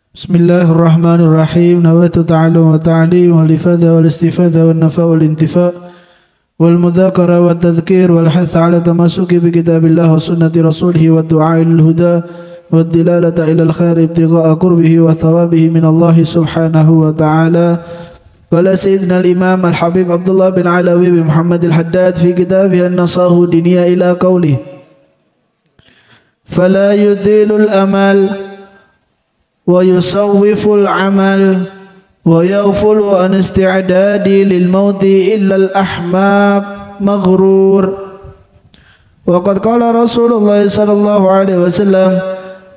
Bismillahirrahmanirrahim. Nawaitu ta'allum wa ta'lim wal ifadha wal istifadha wal nafa wal intifa wal mudhakara wa tadhkir wal hath ala tamasuki bi kitabillah wa sunnati rasulih wa du'a ilal huda wa dilalata ilal khair ibtigha'a qurbihi wa thawabihi min Allah subhanahu wa ta'ala. Qala sayyidina al-imam al-habib Abdullah bin Alawi bin Muhammad al-Haddad fi kitabih an-nasahu diniya ila qawlih fala yudhilul amal ويصوف العمل ويغفل عن استعداد للموت إلا الأحمق مغرور. وقد قال رسول الله صلى الله عليه وسلم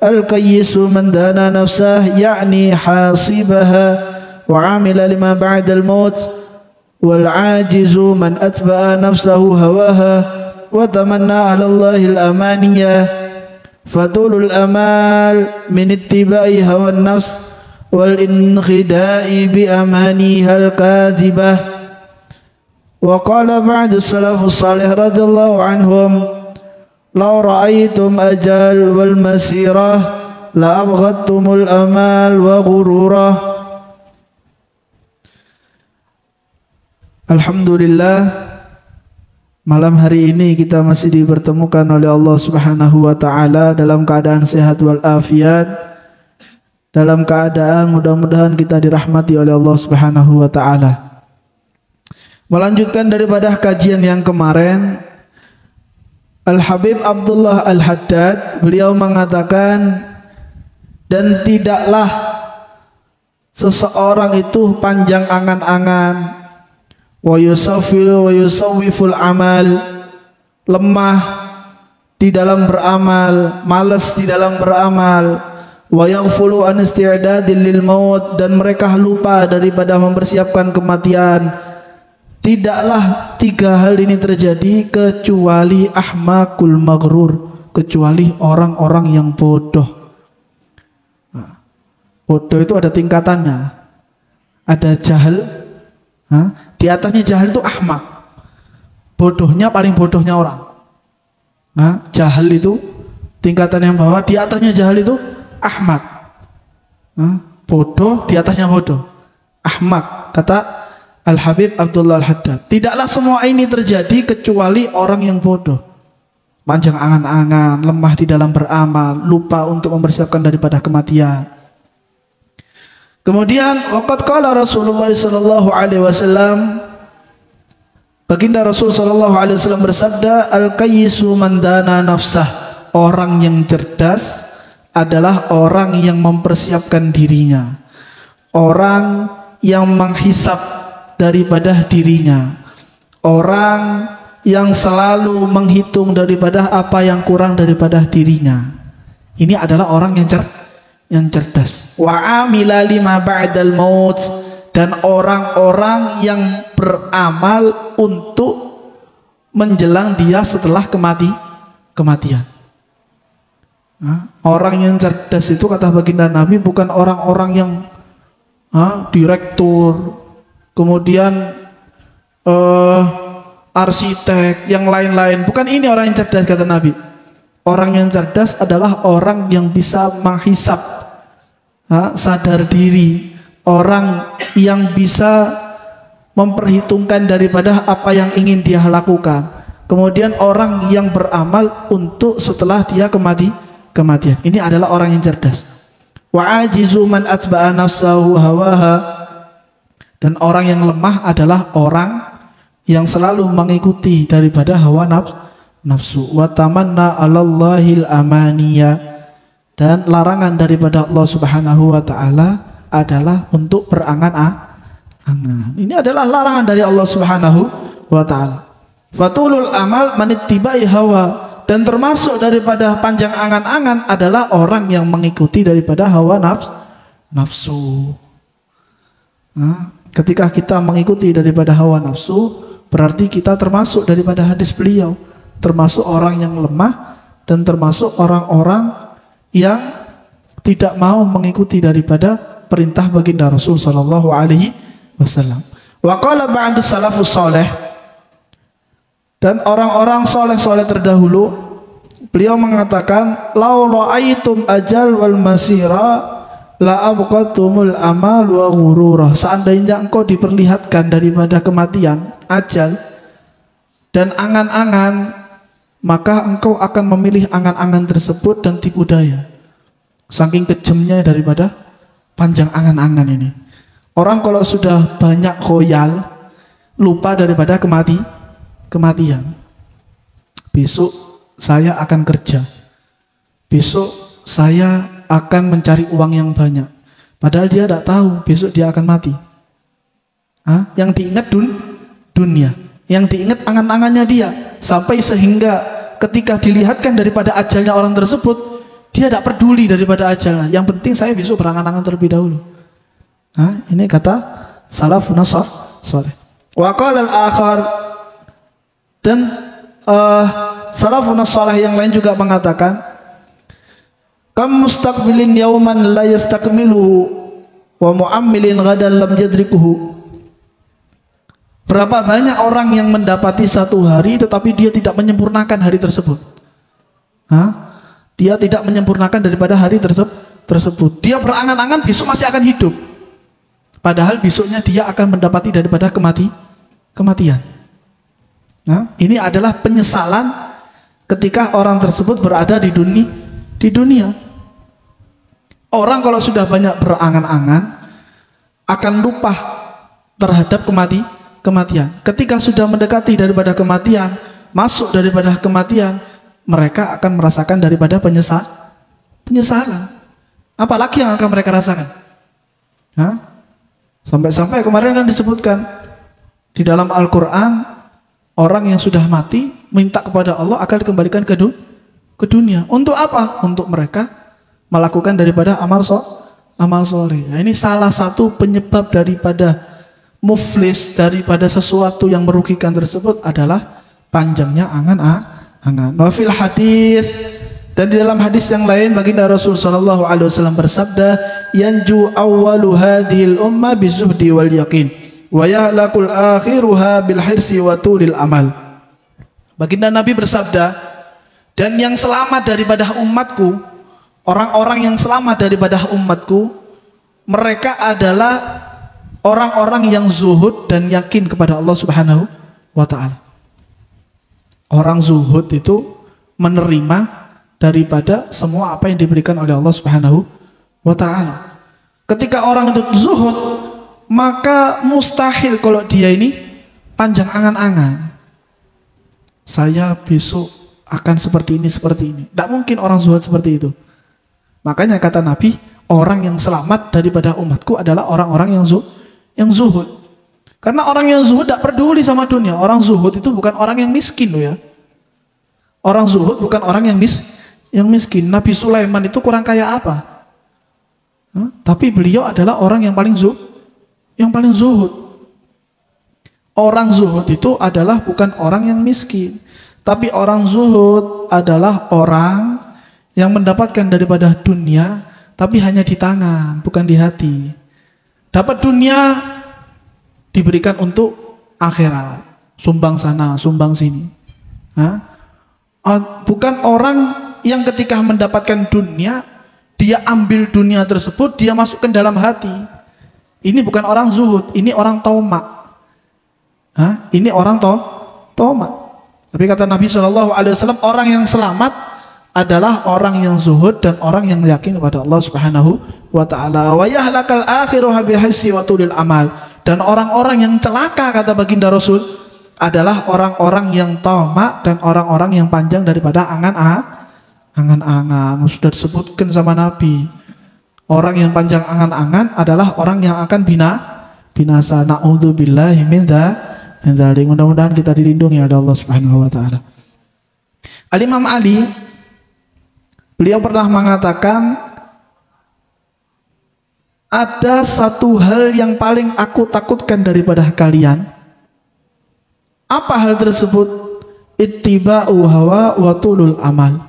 الكيس من دان نفسه يعني حاصبها وعامل لما بعد الموت والعاجز من أتبع نفسه هواها وتمنى على الله الأمانية فطول الأمال من اتباع هوى النفس والانخداع بأمانيها الكاذبة. وقال بعد السلف الصالح رضي الله عنهم لو رأيتم أجل والمسيرة لأبغضتم الأمال وغروره. Alhamdulillah, malam hari ini kita masih dipertemukan oleh Allah Subhanahu wa taala dalam keadaan sehat wal afiat, dalam keadaan mudah-mudahan kita dirahmati oleh Allah Subhanahu wa taala. Melanjutkan daripada kajian yang kemarin, Al-Habib Abdullah Al-Haddad beliau mengatakan, dan tidaklah seseorang itu panjang angan-angan, wa yusawwiful amal, lemah di dalam beramal, malas di dalam beramal, wa yaghfulu an isti'dadil lil maut, dan mereka lupa daripada mempersiapkan kematian. Tidaklah tiga hal ini terjadi kecuali ahmakul maghrur, kecuali orang-orang yang bodoh. Bodoh itu ada tingkatannya, ada jahil, di atasnya jahil itu ahmak, bodohnya paling bodohnya orang. Jahil itu tingkatan yang bawah, di atasnya jahil itu ahmak. Bodoh, di atasnya bodoh, ahmak. Kata Al-Habib Abdullah Al-Haddad, tidaklah semua ini terjadi kecuali orang yang bodoh, panjang angan-angan, lemah di dalam beramal, lupa untuk mempersiapkan daripada kematian. Kemudian waqad qala Rasulullah sallallahu alaihi wasallam, baginda Rasul sallallahu alaihi wasallam bersabda, al-qayyisu man dana nafsah, orang yang cerdas adalah orang yang mempersiapkan dirinya, orang yang menghisap daripada dirinya, orang yang selalu menghitung daripada apa yang kurang daripada dirinya. Ini adalah orang yang cerdas. Wa amila lima ba'dal maut, dan orang-orang yang beramal untuk menjelang dia setelah kematian. Orang yang cerdas itu kata baginda Nabi bukan orang-orang yang direktur, kemudian arsitek, yang lain-lain. Bukan ini orang yang cerdas kata Nabi. Orang yang cerdas adalah orang yang bisa menghisap, sadar diri, orang yang bisa memperhitungkan daripada apa yang ingin dia lakukan. Kemudian orang yang beramal untuk setelah dia kematian. Ini adalah orang yang cerdas. Wa ajizu man atba'a nafsahu hawaha, dan orang yang lemah adalah orang yang selalu mengikuti daripada hawa nafsu. Wa tamanna 'alallahil amaniya, dan larangan daripada Allah Subhanahu wa taala adalah untuk berangan-angan. Ini adalah larangan dari Allah Subhanahu wa taala. Fatulul amal manittibai hawa, dan termasuk daripada panjang angan-angan adalah orang yang mengikuti daripada hawa nafsu. Ketika kita mengikuti daripada hawa nafsu, berarti kita termasuk daripada hadis beliau, termasuk orang yang lemah dan termasuk orang-orang yang tidak mau mengikuti daripada perintah baginda Rasul sallallahu alaihi wasallam. Wa qala ba'du salafus salih, dan orang-orang soleh-soleh terdahulu, beliau mengatakan, lau ra'aitum ajal wal masira la abqatumul amal wa ghurura. Seandainya engkau diperlihatkan daripada kematian, ajal dan angan-angan, maka engkau akan memilih angan-angan tersebut dan tipu daya. Saking kejamnya daripada panjang angan-angan ini. Orang kalau sudah banyak khoyal, lupa daripada kematian. Besok saya akan kerja. Besok saya akan mencari uang yang banyak. Padahal dia tidak tahu besok dia akan mati. Yang diingat dunia. Yang diingat angan-angannya dia. Sampai sehingga ketika dilihatkan daripada ajalnya orang tersebut, dia tidak peduli daripada ajalnya. Yang penting saya besok berangan-angan terlebih dahulu. Ini kata salafun salih. Wa qala al-akhar, dan salafun salih yang lain juga mengatakan, kam mustaqbilin yauman la yastakmiluhu wa mu'ammilin ghadan lam yadrikuhu. Berapa banyak orang yang mendapati satu hari tetapi dia tidak menyempurnakan hari tersebut. Dia tidak menyempurnakan daripada hari tersebut. Dia berangan-angan besok masih akan hidup. Padahal besoknya dia akan mendapati daripada kematian. Ini adalah penyesalan ketika orang tersebut berada di dunia. Orang kalau sudah banyak berangan-angan akan lupa terhadap kematian. Ketika sudah mendekati daripada kematian, masuk daripada kematian, mereka akan merasakan daripada penyesalan. Apalagi yang akan mereka rasakan? Sampai-sampai kemarin kan disebutkan di dalam Al-Quran, orang yang sudah mati minta kepada Allah akan dikembalikan ke dunia. Untuk apa? Untuk mereka melakukan daripada amal soleh. Ini salah satu penyebab daripada muflis, daripada sesuatu yang merugikan tersebut adalah panjangnya angan-angan. Wafil hadis, dan di dalam hadis yang lain baginda Rasul sallallahu alaihi wasallam bersabda, yanju awwalu hadhil umma bizuhdi wal yaqin wa yahlakul akhiruha bil hirsi wa tulil amal. Baginda Nabi bersabda, dan yang selamat daripada umatku, orang-orang yang selamat daripada umatku, mereka adalah orang-orang yang zuhud dan yakin kepada Allah Subhanahu wa ta'ala. Orang zuhud itu menerima daripada semua apa yang diberikan oleh Allah Subhanahu wa ta'ala. Ketika orang itu zuhud, maka mustahil kalau dia ini panjang angan-angan. Saya besok akan seperti ini. Tidak mungkin orang zuhud seperti itu. Makanya kata Nabi, orang yang selamat daripada umatku adalah orang-orang yang zuhud. Karena orang yang zuhud tidak peduli sama dunia. Orang zuhud itu bukan orang yang miskin loh ya. Orang zuhud bukan orang yang miskin. Nabi Sulaiman itu kurang kaya apa? Tapi beliau adalah orang yang paling zuhud. Orang zuhud itu adalah bukan orang yang miskin, tapi orang zuhud adalah orang yang mendapatkan daripada dunia, tapi hanya di tangan, bukan di hati. Dapat dunia diberikan untuk akhirat, sumbang sana, sumbang sini. Bukan orang yang ketika mendapatkan dunia, dia ambil dunia tersebut, dia masukkan dalam hati. Ini bukan orang zuhud, ini orang tauma. Ini orang tauma. Tapi kata Nabi SAW, orang yang selamat adalah orang yang zuhud dan orang yang yakin kepada Allah Subhanahu wa ta'ala. Wa yahlakal akhiruha bihissi wa tulil amal. Dan orang-orang yang celaka, kata baginda Rasul, adalah orang-orang yang tamak dan orang-orang yang panjang daripada angan-angan. Sudah disebutkan sama Nabi, orang yang panjang angan-angan adalah orang yang akan binasa. Na'udzubillahi min dzalik. Mudah-mudahan kita dilindungi oleh Allah Subhanahu wa ta'ala. Al-Imam Ali, beliau pernah mengatakan, ada satu hal yang paling aku takutkan daripada kalian. Apa hal tersebut? Ittiba'u hawa wa tulul amal.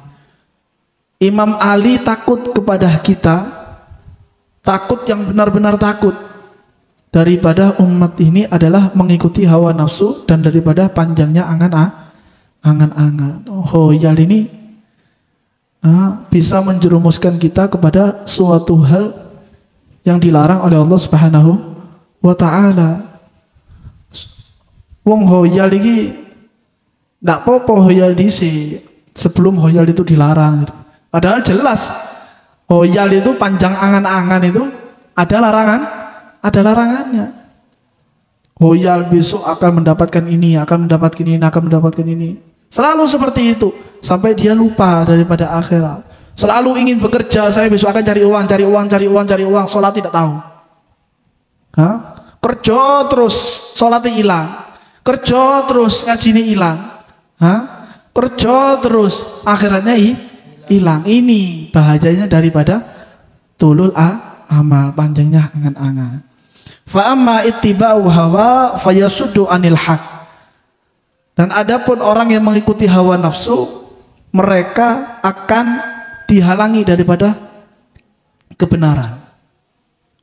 Imam Ali takut kepada kita, takut yang benar-benar takut daripada umat ini adalah mengikuti hawa nafsu dan daripada panjangnya angan-angan. Khoyal ini bisa menjerumuskan kita kepada suatu hal yang dilarang oleh Allah Subhanahu wa taala. Wong hoyal iki ndak apa-apa hoyal dhisik sebelum hoyal itu dilarang gitu. Padahal jelas hoyal itu panjang angan-angan itu ada larangannya. Hoyal besok akan mendapatkan ini, akan mendapatkan ini, akan mendapatkan ini. Selalu seperti itu sampai dia lupa daripada akhirat. Selalu ingin bekerja, saya besok akan cari uang, sholat tidak tahu. Hah? Kerja terus, sholatnya hilang. Kerja terus, ngajinya hilang. Hah? Kerja terus, akhiratnya hilang. Ini bahayanya daripada tulul amal, panjangnya angan-angan. Fa amma ittiba'u hawa fayasuddu anil haq. Dan adapun orang yang mengikuti hawa nafsu, mereka akan dihalangi daripada kebenaran.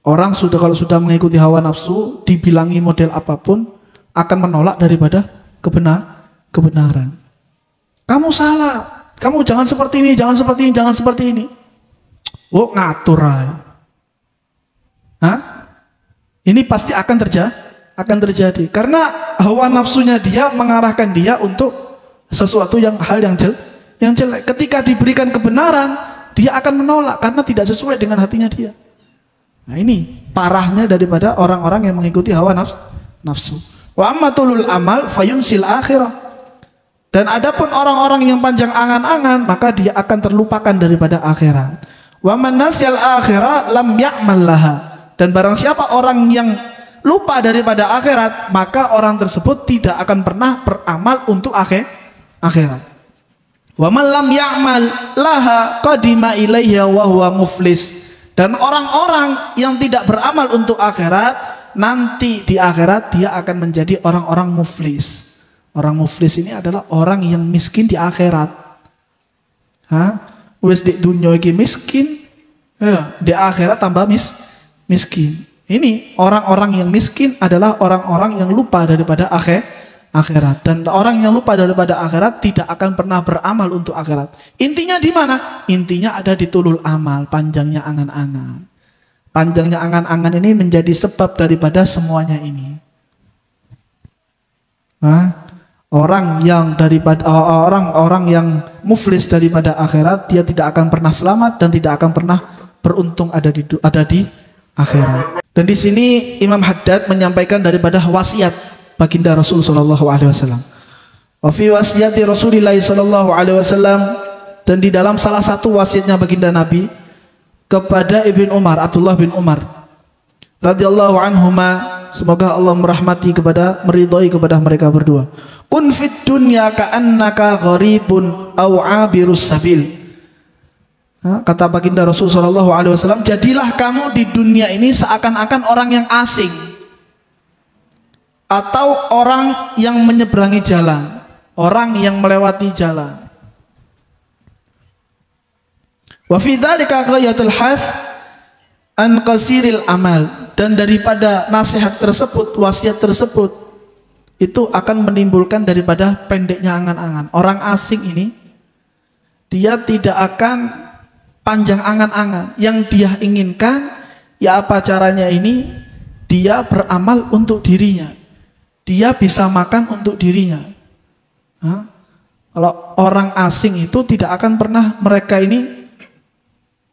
Orang kalau sudah mengikuti hawa nafsu, dibilangi model apapun, akan menolak daripada kebenaran. Kamu salah, kamu jangan seperti ini, jangan seperti ini, jangan seperti ini. Oh, ngatur aja. Hah? Ini pasti akan terjadi karena hawa nafsunya dia mengarahkan dia untuk sesuatu hal yang jelek. Ketika diberikan kebenaran, dia akan menolak karena tidak sesuai dengan hatinya dia. Nah, ini parahnya daripada orang-orang yang mengikuti hawa nafsu. Wa ammatulul amal fayunsil akhirah. Dan adapun orang-orang yang panjang angan-angan, maka dia akan terlupakan daripada akhirat. Wa man nasyal akhirah lam ya'mal laha. Dan barang siapa orang yang lupa daripada akhirat, maka orang tersebut tidak akan pernah beramal untuk akhirat. Wa man lam ya'mal laha qadima ilaiha wa huwa muflis. Dan orang-orang yang tidak beramal untuk akhirat, nanti di akhirat dia akan menjadi orang-orang muflis. Orang muflis ini adalah orang yang miskin di akhirat. Wes di dunia iki miskin, ya, di akhirat tambah miskin. Ini orang-orang yang miskin adalah orang-orang yang lupa daripada akhirat. Dan orang yang lupa daripada akhirat tidak akan pernah beramal untuk akhirat. Intinya di mana? Intinya ada di tulul amal, panjangnya angan-angan. Panjangnya angan-angan ini menjadi sebab daripada semuanya ini. Orang yang muflis daripada akhirat, dia tidak akan pernah selamat dan tidak akan pernah beruntung ada di akhirat. Dan di sini Imam Haddad menyampaikan daripada wasiat baginda Rasul sallallahu alaihi wasallam. Wa fi wasiyati Rasulillah sallallahu alaihi wasallam, dan di dalam salah satu wasiatnya baginda Nabi kepada Ibn Umar, Abdullah bin Umar radhiyallahu anhuma, semoga Allah meridhai kepada mereka berdua. Kun fid dunya ka'annaka gharibun aw 'abirus sabil. Kata baginda Rasul sallallahu alaihi wasallam, jadilah kamu di dunia ini seakan-akan orang yang asing atau orang yang menyeberangi jalan, orang yang melewati jalan. Wa fi dzalika ghayatul hath an qasiril amal. Dan daripada nasihat tersebut, wasiat tersebut, itu akan menimbulkan daripada pendeknya angan-angan. Orang asing ini dia tidak akan panjang angan-angan. Yang dia inginkan, ya apa caranya ini, dia beramal untuk dirinya, dia bisa makan untuk dirinya. Kalau orang asing itu tidak akan pernah mereka ini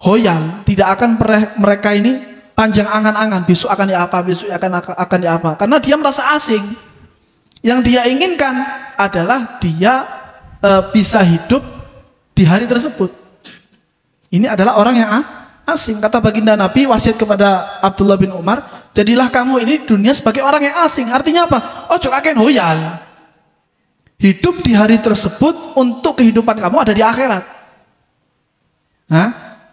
hoyal, tidak akan mereka ini panjang angan-angan, besok akan ya apa, besok akan ya apa, karena dia merasa asing. Yang dia inginkan adalah dia bisa hidup di hari tersebut. Ini adalah orang yang asing. Kata baginda Nabi, wasiat kepada Abdullah bin Umar, jadilah kamu ini dunia sebagai orang yang asing. Artinya apa? Ojo kakek hoyal. Hidup di hari tersebut untuk kehidupan kamu ada di akhirat.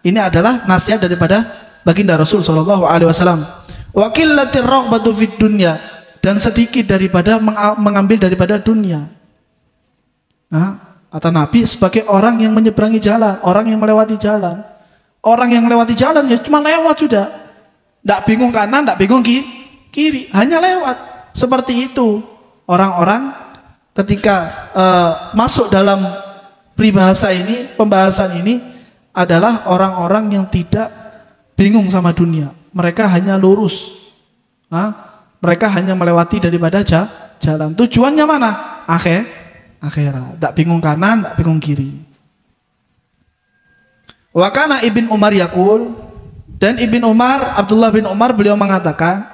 Ini adalah nasihat daripada baginda Rasul sallallahu alaihi wasallam. Wa qillatir raghbatu fid dunya, dan sedikit daripada mengambil daripada dunia. Kata Nabi, sebagai orang yang menyeberangi jalan, orang yang melewati jalan. Orang yang melewati jalan ya cuma lewat sudah. Tidak bingung kanan, tidak bingung kiri, hanya lewat. Seperti itu orang-orang ketika masuk dalam pembahasan ini adalah orang-orang yang tidak bingung sama dunia, mereka hanya lurus. Mereka hanya melewati daripada jalan. Tujuannya mana? Akhirat. Tak bingung kanan, tak bingung kiri. Wa kana Ibn Umar yaqul, dan Ibn Umar, Abdullah bin Umar, beliau mengatakan,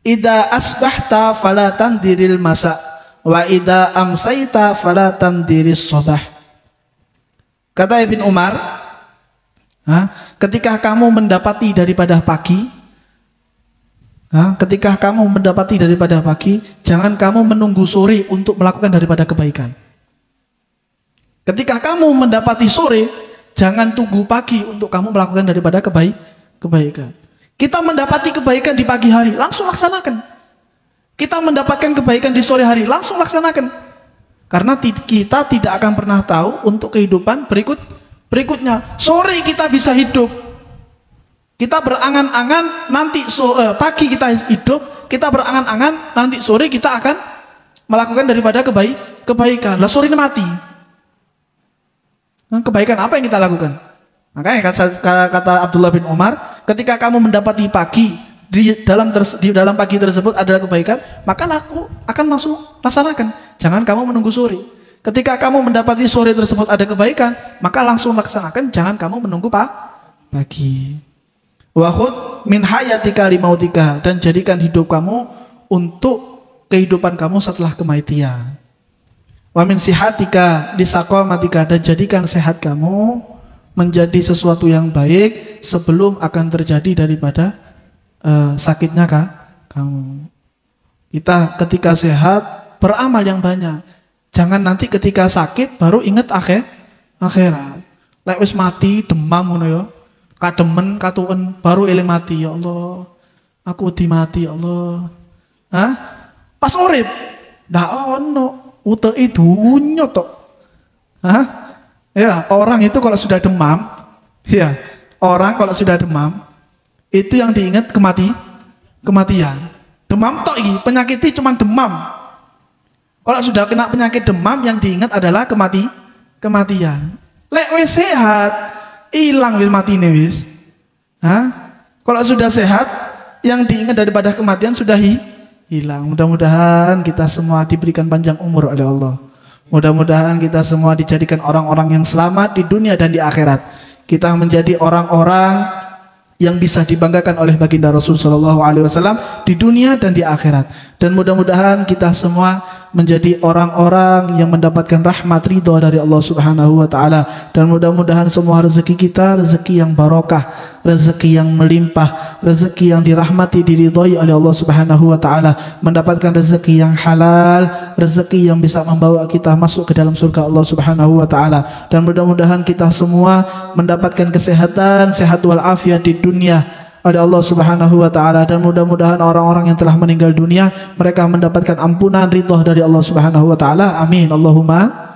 idza asbahta fala tandiril masa wa idza amsayta fala tandiris sabah. Kata Ibn Umar, ketika kamu mendapati daripada pagi, jangan kamu menunggu sore untuk melakukan daripada kebaikan. Ketika kamu mendapati sore, jangan tunggu pagi untuk kamu melakukan daripada kebaikan. Kita mendapati kebaikan di pagi hari, langsung laksanakan. Kita mendapatkan kebaikan di sore hari, langsung laksanakan. Karena kita tidak akan pernah tahu untuk kehidupan berikutnya. Sore kita bisa hidup. Kita berangan-angan nanti pagi kita hidup, kita berangan-angan nanti sore kita akan melakukan daripada kebaikan. Lah sore ini mati. Kebaikan apa yang kita lakukan? Makanya kata Abdullah bin Umar, ketika kamu mendapati pagi di dalam pagi tersebut adalah kebaikan, maka aku akan langsung laksanakan. Jangan kamu menunggu sore. Ketika kamu mendapati sore tersebut ada kebaikan, maka langsung laksanakan. Jangan kamu menunggu pagi. Wa khudh min hayatika limautika, dan jadikan hidup kamu untuk kehidupan kamu setelah kematian. Wa min sihatika lisaqamatika, dan jadikan sehat kamu menjadi sesuatu yang baik sebelum akan terjadi daripada sakitnya kamu. Kita ketika sehat beramal yang banyak. Jangan nanti ketika sakit baru ingat akhirat. Lek wis mati demam ngono ya. Kademen katuen baru eling mati, ya Allah. Aku dimati, ya Allah. Pas urip ndak ono uteke dunyo tok. Ya, orang itu kalau sudah demam, ya, orang kalau sudah demam itu yang diingat kematian. Demam tok iki, penyakitnya cuma demam. Kalau sudah kena penyakit demam yang diingat adalah kematian. Lek wis sehat hilang wis matine wis. Kalau sudah sehat, yang diingat daripada kematian sudah hilang. Mudah-mudahan kita semua diberikan panjang umur oleh Allah. Mudah-mudahan kita semua dijadikan orang-orang yang selamat di dunia dan di akhirat. Kita menjadi orang-orang yang bisa dibanggakan oleh baginda Rasul Shallallahu Alaihi Wasallam di dunia dan di akhirat. Dan mudah-mudahan kita semua menjadi orang-orang yang mendapatkan rahmat ridho dari Allah Subhanahu wa taala, dan mudah-mudahan semua rezeki kita rezeki yang barokah, rezeki yang melimpah, rezeki yang dirahmati, diridhoi oleh Allah Subhanahu wa taala, mendapatkan rezeki yang halal, rezeki yang bisa membawa kita masuk ke dalam surga Allah Subhanahu wa taala. Dan mudah-mudahan kita semua mendapatkan kesehatan, sehat wal afiat di dunia oleh Allah Subhanahu wa taala, dan mudah-mudahan orang-orang yang telah meninggal dunia mereka mendapatkan ampunan ridha dari Allah Subhanahu wa taala. Amin Allahumma